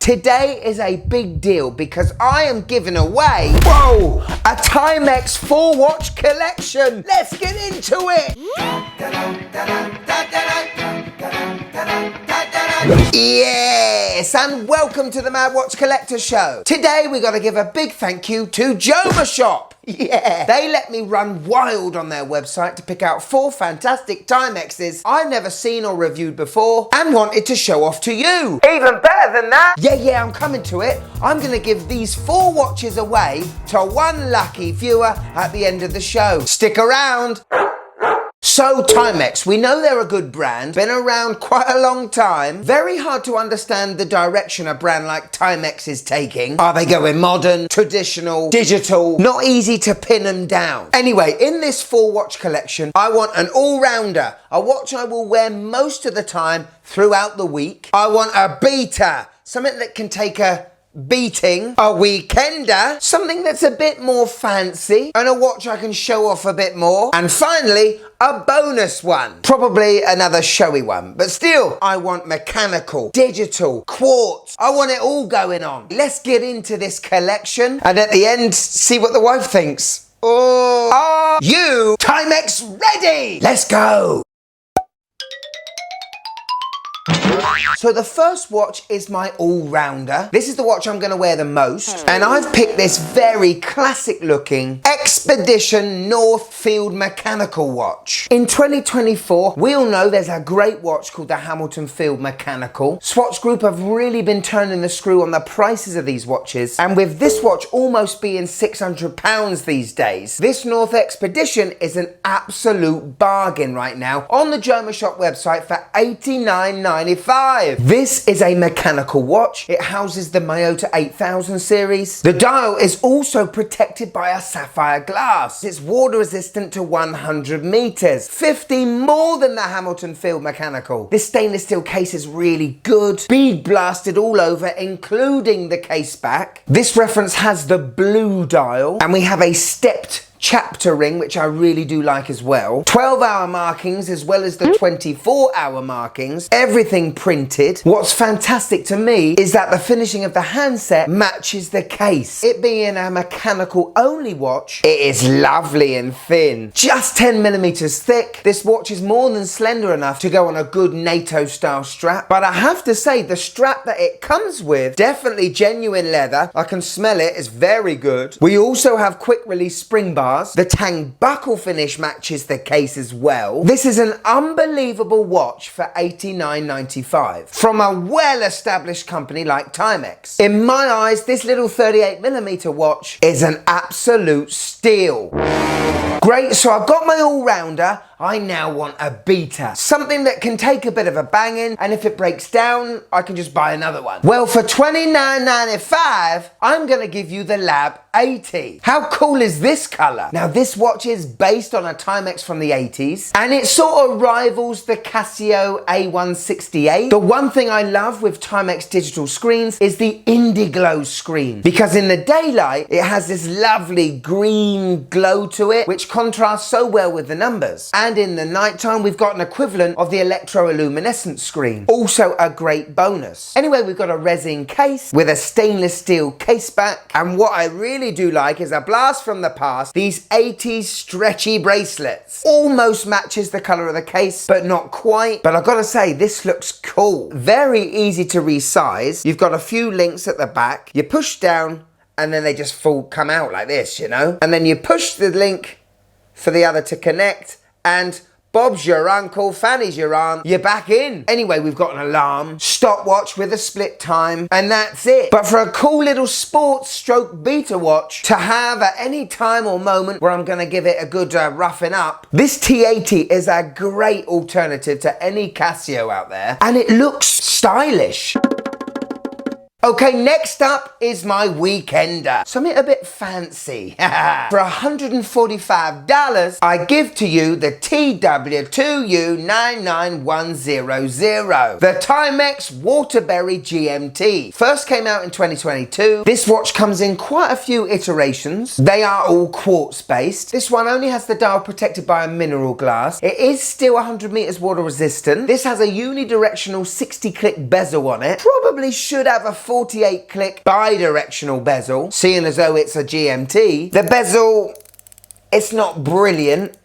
Today is a big deal because I am giving away, whoa, a Timex 4-watch collection. Let's get into it. Yes, and welcome to the Mad Watch Collector Show. Today we got to give a big thank you to Jomashop. Yeah, they let me run wild on their website to pick out 4 fantastic Timexes I've never seen or reviewed before and wanted to show off to you. Even better than that, yeah, I'm coming to it. I'm going to give these 4 watches away to one lucky viewer at the end of the show. Stick around. So Timex, we know they're a good brand, been around quite a long time. Very hard to understand the direction a brand like Timex is taking. Are they going modern, traditional, digital? Not easy to pin them down. Anyway, in this 4-watch collection, I want an all-rounder, a watch I will wear most of the time throughout the week. I want a beater, something that can take a beating, a weekender, something that's a bit more fancy, and a watch I can show off a bit more, and finally a bonus one, probably another showy one, but still I want mechanical, digital, quartz, I want it all going on. Let's get into this collection and at the end see what the wife thinks. Oh, are you Timex ready? Let's go. So the first watch is my all-rounder. This is the watch I'm going to wear the most. And I've picked this very classic looking Expedition Northfield mechanical watch. In 2024, we all know there's a great watch called the Hamilton Field Mechanical. Swatch Group have really been turning the screw on the prices of these watches. And with this watch almost being £600 these days, this North Expedition is an absolute bargain right now on the Jomashop website for $89.95. This is a mechanical watch. It houses the Miyota 8000 series. The dial is also protected by a sapphire glass. It's water resistant to 100 meters, 50 more than the Hamilton Field Mechanical. This stainless steel case is really good, bead blasted all over, including the case back. This reference has the blue dial, and we have a stepped chapter ring, which I really do like as well. 12-hour markings as well as the 24-hour markings. Everything printed. What's fantastic to me is that the finishing of the handset matches the case. It being a mechanical only watch, it is lovely and thin. Just 10 millimeters thick. This watch is more than slender enough to go on a good NATO style strap. But I have to say, the strap that it comes with, definitely genuine leather. I can smell it. It's very good. We also have quick release spring bars. The tang buckle finish matches the case as well. This is an unbelievable watch for $89.95 from a well-established company like Timex. In my eyes, this little 38mm watch is an absolute steal. Great, so I've got my all-rounder. I now want a beater. Something that can take a bit of a banging, and if it breaks down, I can just buy another one. Well, for $29.95, I'm gonna give you the Lab 80. How cool is this color? Now, this watch is based on a Timex from the 80s, and it sort of rivals the Casio A168. The one thing I love with Timex digital screens is the Indiglow screen, because in the daylight, it has this lovely green glow to it, which contrasts so well with the numbers. And in the nighttime, we've got an equivalent of the electroluminescent screen. Also a great bonus. Anyway, we've got a resin case with a stainless steel case back. And what I really do like is a blast from the past, these 80s stretchy bracelets. Almost matches the color of the case, but not quite. But I've got to say, this looks cool. Very easy to resize. You've got a few links at the back. You push down, and then they just come out like this, you know? And then you push the link for the other to connect, and Bob's your uncle, Fanny's your aunt, you're back in. Anyway, we've got an alarm, stopwatch with a split time, and that's it. But for a cool little sports stroke beater watch to have at any time or moment where I'm gonna give it a good roughing up, this T80 is a great alternative to any Casio out there, and it looks stylish. Okay, next up is my weekender. Something a bit fancy. For $145, I give to you the TW2U99100. The Timex Waterbury GMT. First came out in 2022. This watch comes in quite a few iterations. They are all quartz based. This one only has the dial protected by a mineral glass. It is still 100 meters water resistant. This has a unidirectional 60 click bezel on it. Probably should have a 40 48 click bi-directional bezel. Seeing as though it's a GMT, the bezel, it's not brilliant,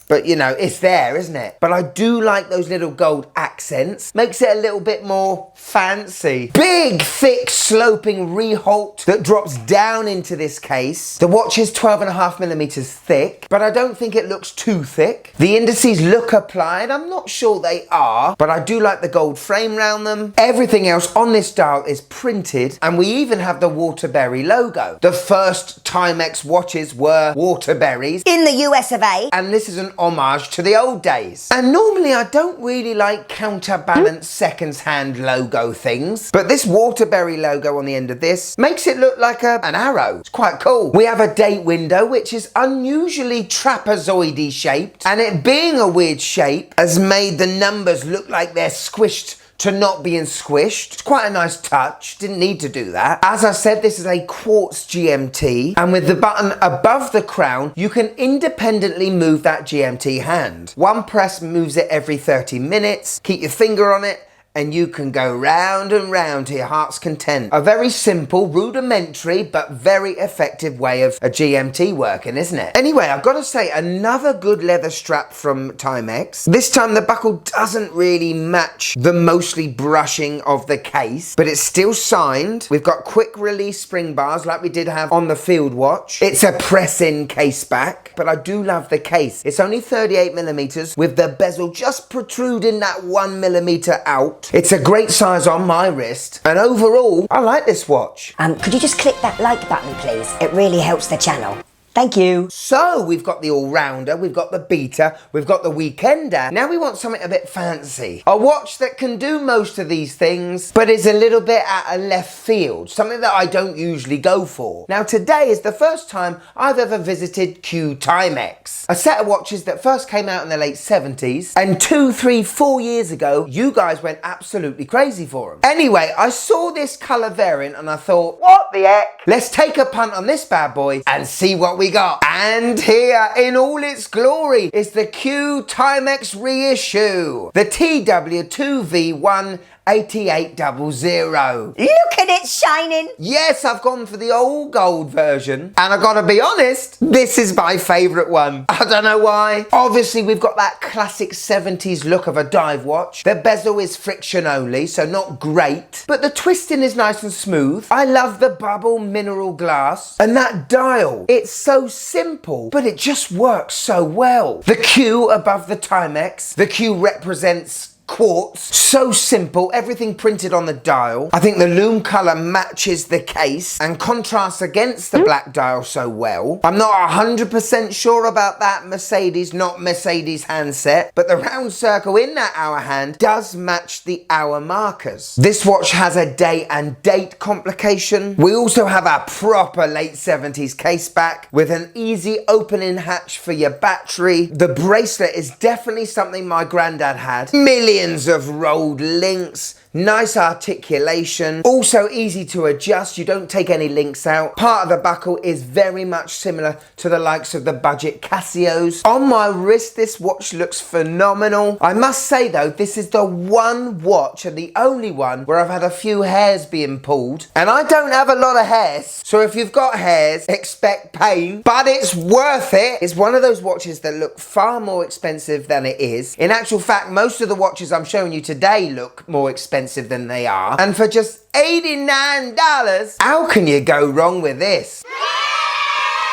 but you know, it's there, isn't it? But I do like those little gold accents. Makes it a little bit more fancy. Big, thick, sloping reholt that drops down into this case. The watch is 12.5mm thick, but I don't think it looks too thick. The indices look applied. I'm not sure they are, but I do like the gold frame round them. Everything else on this dial is printed, and we even have the Waterbury logo. The first Timex watches were Waterburys in the US of A, and this is an homage to the old days. And normally I don't really like counterbalance seconds hand logo things, but this Waterbury logo on the end of this makes it look like an arrow. It's quite cool. We have a date window which is unusually trapezoidy shaped, and it being a weird shape has made the numbers look like they're squished to not being squished. It's quite a nice touch, didn't need to do that. As I said, this is a quartz GMT, and with the button above the crown, you can independently move that GMT hand. One press moves it every 30 minutes, keep your finger on it, and you can go round and round to your heart's content. A very simple, rudimentary, but very effective way of a GMT working, isn't it? Anyway, I've got to say, another good leather strap from Timex. This time the buckle doesn't really match the mostly brushing of the case, but it's still signed. We've got quick release spring bars like we did have on the field watch. It's a press-in case back, but I do love the case. It's only 38mm with the bezel just protruding that 1mm out. It's a great size on my wrist, and overall, I like this watch. Could you just click that like button, please? It really helps the channel. Thank you. So we've got the all-rounder, we've got the beater, we've got the weekender. Now we want something a bit fancy. A watch that can do most of these things, but is a little bit at a left field. Something that I don't usually go for. Now today is the first time I've ever visited Q Timex. A set of watches that first came out in the late 70s, and 2, 3, 4 years ago, you guys went absolutely crazy for them. Anyway, I saw this colour variant and I thought, what the heck? Let's take a punt on this bad boy and see what we got. And here in all its glory is the Q Timex reissue, the TW2V1 8800. Look at it shining. Yes, I've gone for the old gold version, and I gotta be honest, this is my favourite one. I don't know why. Obviously we've got that classic 70s look of a dive watch. The bezel is friction only, so not great, but the twisting is nice and smooth. I love the bubble mineral glass, and that dial, it's so simple, but it just works so well. The Q above the Timex, the Q represents quartz, so simple, everything printed on the dial. I think the lume colour matches the case and contrasts against the black dial so well. I'm not 100% sure about that Mercedes, not Mercedes handset, but the round circle in that hour hand does match the hour markers. This watch has a day and date complication. We also have a proper late 70s case back with an easy opening hatch for your battery. The bracelet is definitely something my granddad had. Millions of rolled links, nice articulation, also easy to adjust, you don't take any links out. Part of the buckle is very much similar to the likes of the budget Casios. On my wrist, this watch looks phenomenal. I must say though, this is the one watch and the only one where I've had a few hairs being pulled, and I don't have a lot of hairs, so if you've got hairs, expect pain, but it's worth it. It's one of those watches that look far more expensive than it is. In actual fact, most of the watches I'm showing you today look more expensive than they are, and for just $89, how can you go wrong with this?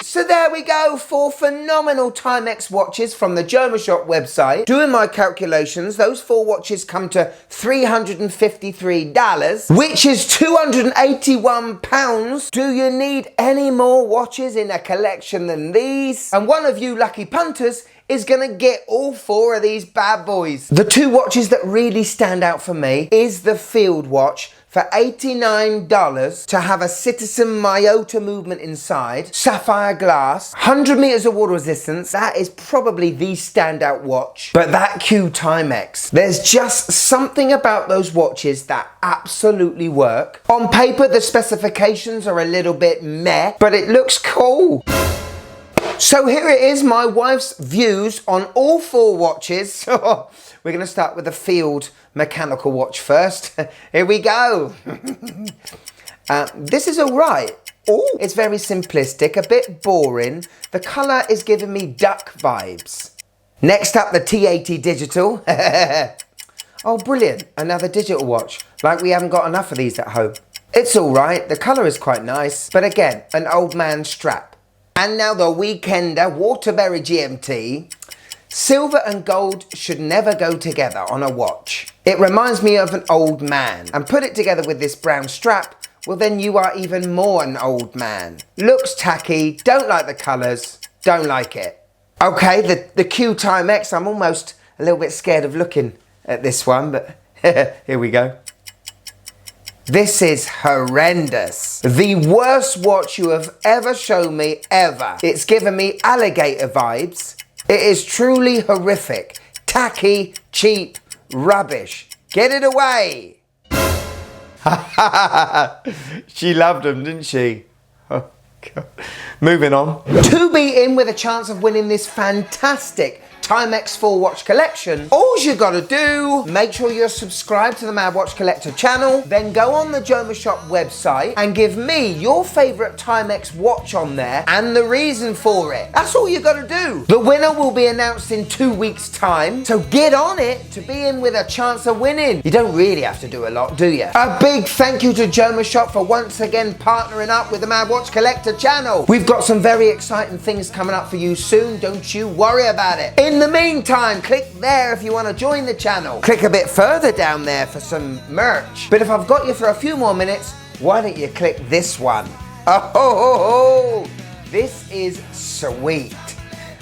So there we go, 4 phenomenal Timex watches from the Jomashop website. Doing my calculations, those 4 watches come to $353, which is £281. Do you need any more watches in a collection than these? And one of you lucky punters is gonna get all 4 of these bad boys. The 2 watches that really stand out for me is the field watch for $89 to have a Citizen Myota movement inside, sapphire glass, 100 meters of water resistance. That is probably the standout watch. But that Q Timex, there's just something about those watches that absolutely work. On paper, the specifications are a little bit meh, but it looks cool. So here it is, my wife's views on all 4 watches. We're going to start with the field mechanical watch first. Here we go. This is all right. Oh, it's very simplistic, a bit boring. The colour is giving me duck vibes. Next up, the T80 Digital. Oh, brilliant. Another digital watch. Like we haven't got enough of these at home. It's all right. The colour is quite nice. But again, an old man strap. And now the Weekender Waterbury GMT. Silver and gold should never go together on a watch. It reminds me of an old man. And put it together with this brown strap, well then you are even more an old man. Looks tacky, don't like the colours, don't like it. Okay, the Q Timex, I'm almost a little bit scared of looking at this one, but here we go. This is horrendous. The worst watch you have ever shown me, ever. It's given me alligator vibes. It is truly horrific. Tacky, cheap, rubbish. Get it away. She loved them, didn't she? Oh, God. Moving on. To be in with a chance of winning this fantastic Timex 4 watch collection, all you gotta do, make sure you're subscribed to the Mad Watch Collector channel, then go on the Jomashop website and give me your favourite Timex watch on there and the reason for it. That's all you gotta do. The winner will be announced in 2 weeks' time, so get on it to be in with a chance of winning. You don't really have to do a lot, do you? A big thank you to Jomashop for once again partnering up with the Mad Watch Collector channel. We've got some very exciting things coming up for you soon, don't you worry about it. In the meantime, click there if you want to join the channel. Click a bit further down there for some merch. But if I've got you for a few more minutes, why don't you click this one? Oh, this is sweet.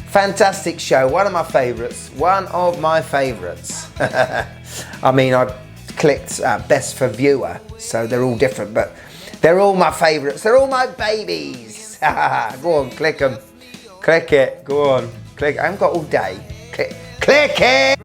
Fantastic show, one of my favourites. One of my favourites. I mean, I clicked best for viewer, so they're all different, but they're all my favourites. They're all my babies. Go on, click them. Click it, go on. Click, I haven't got all day. Click it!